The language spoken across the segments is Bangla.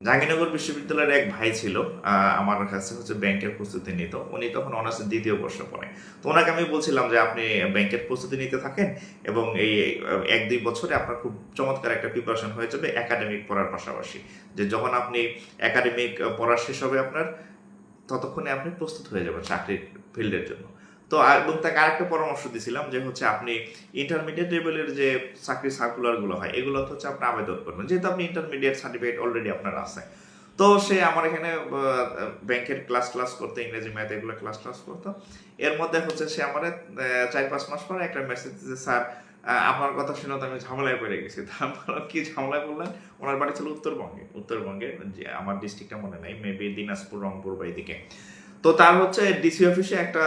জাহাঙ্গীরনগর বিশ্ববিদ্যালয়ের এক ভাই ছিল, আমার কাছে ব্যাংকের প্রস্তুতি নিত। উনি তখন অনার্সের দ্বিতীয় বর্ষ পড়ে। তো ওনাকে আমি বলছিলাম যে আপনি ব্যাংকের প্রস্তুতি নিতে থাকেন এবং এই 1-2 বছরে আপনার খুব চমৎকার একটা প্রিপারেশন হয়ে যাবে একাডেমিক পড়ার পাশাপাশি। যে যখন আপনি একাডেমিক পড়া শেষ হবে আপনার, ততক্ষণে আপনি প্রস্তুত হয়ে যাবেন চাকরির ফিল্ডের জন্য। তো এবং তাকে আরেকটা পরামর্শ দিয়েছিলাম যে আপনি ইন্টারমিডিয়েট লেভেলের যে চাকরি সার্কুলারগুলো হয় এগুলো আপনি আবেদন করবেন, যেহেতু আপনি ইন্টারমিডিয়েট সার্টিফিকেট অলরেডি আপনার আছে। তো সে আমার এখানে ব্যাংকের ক্লাস করতো, ইংরেজি ম্যাথ এগুলো ক্লাস করতো। এর মধ্যে সে আমার 4-5 মাস পরে একটা মেসেজ দিয়েছে, স্যার আপনার কথা শুনে তো আমি ঝামেলায় পড়ে গেছি। তারপর কি ঝামেলায় পড়লেন? ওনার বাড়ি ছিল উত্তরবঙ্গে, যে আমার ডিস্ট্রিক্টটা মনে নাই, মেবি দিনাজপুর, রংপুর বা এদিকে। তো তার ডিসি অফিসে একটা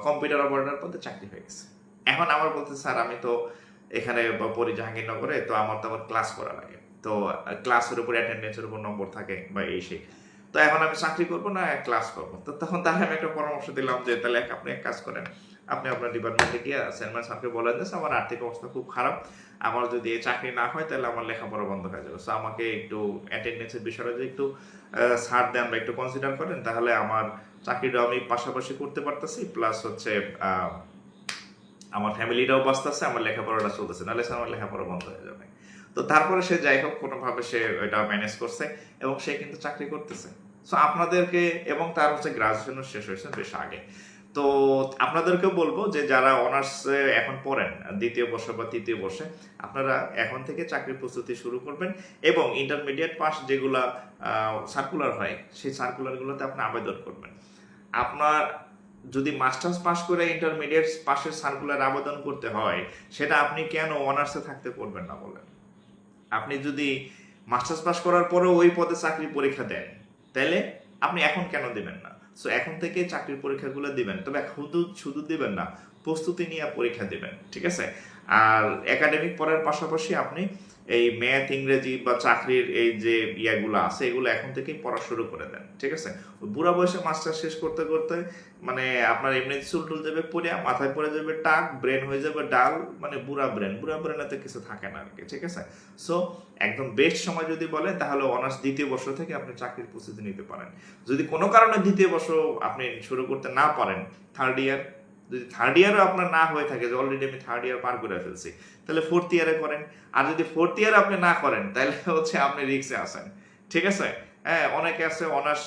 কম্পিউটার অপারেটর পদে চাকরি হয়ে গেছে। এখন আমার বলতে, স্যার আমি তো এখানে পড়ি জাহাঙ্গীরনগরে, তো আমার তো আবার ক্লাস করা লাগে, তো ক্লাসের উপর অ্যাটেন্ডেন্সের উপর নম্বর থাকে বা এই সেই। তো এখন আমি চাকরি করবো না ক্লাস করবো? তো তখন তাহলে আমি একটা পরামর্শ দিলাম যে তাহলে আপনি এক কাজ করেন, আপনি আপনার ডিপার্টমেন্টে গিয়ে চেয়ারম্যান স্যারকে বলেন যে আমার আর্থিক অবস্থা খুব খারাপ, আমার যদি এই চাকরি না হয় তাহলে আমার লেখাপড়া বন্ধ হয়ে যাবে, সো আমাকে একটু অ্যাটেন্ডেন্সের বিষয়টা যদি একটু ছাড় দেন বা একটু কনসিডার করেন, তাহলে আমার চাকরিটা আমি পাশাপাশি করতে পারতেছি, প্লাস আমার ফ্যামিলিটাও বাঁচতেছে, আমার লেখাপড়াটা চলতেছে, নাহলে আমার লেখাপড়া বন্ধ হয়ে যাবে। তো তারপরে সে যাই হোক কোনোভাবে সে এটা ম্যানেজ করছে এবং সে কিন্তু চাকরি করতেছে। সো আপনাদেরকে, এবং তার গ্রাজুয়েশনও শেষ হয়েছে বেশ আগে। তো আপনাদেরকেও বলবো যে যারা অনার্স এখন পড়েন দ্বিতীয় বর্ষ বা তৃতীয় বর্ষে, আপনারা এখন থেকে চাকরির প্রস্তুতি শুরু করবেন এবং ইন্টারমিডিয়েট পাস যেগুলা সার্কুলার হয় সেই সার্কুলারগুলোতে আপনি আবেদন করবেন। আপনার যদি মাস্টার্স পাস করে ইন্টারমিডিয়েট পাশের সার্কুলার আবেদন করতে হয়, সেটা আপনি কেন অনার্সে থাকতে করবেন না বলেন? আপনি যদি মাস্টার্স পাস করার পরেও ওই পদে চাকরির পরীক্ষা দেন, তাহলে আপনি এখন কেন দিবেন না? সো এখন থেকে চাকরির পরীক্ষাগুলো দিবেন, তবে শুধু দিবেন না, প্রস্তুতি নিয়ে পরীক্ষা দিবেন, ঠিক আছে? আর একাডেমিক পড়ার পাশাপাশি আপনি এই ম্যাথ, ইংরেজি বা চাকরির এই যে ইয়াগুলো আছে এগুলো এখন থেকেই পড়া শুরু করে দেন, ঠিক আছে? বুড়া বয়সে মাস্টার শেষ করতে করতে মানে আপনার এমনি চুল টুল যাবে পড়ে, মাথায় পড়ে যাবে টাক, ব্রেন হয়ে যাবে ডাল, মানে বুড়া ব্রেনেতে কিছু থাকে না আর কি, ঠিক আছে? সো একদম বেস্ট সময় যদি বলেন তাহলে অনার্স দ্বিতীয় বর্ষ থেকে আপনি চাকরির প্রস্তুতি নিতে পারেন। যদি কোনো কারণে দ্বিতীয় বর্ষ আপনি শুরু করতে না পারেন, থার্ড ইয়ার, যদি থার্ড ইয়ারও আপনার না হয়ে থাকে যে অলরেডি আমি থার্ড ইয়ার পার করে ফেলছি, তাহলে ফোর্থ ইয়ারে করেন। আর যদি ফোর্থ ইয়ারে আপনি না করেন তাহলে আপনি রিস্কে আসেন, ঠিক আছে? হ্যাঁ, অনেকে আছে অনার্স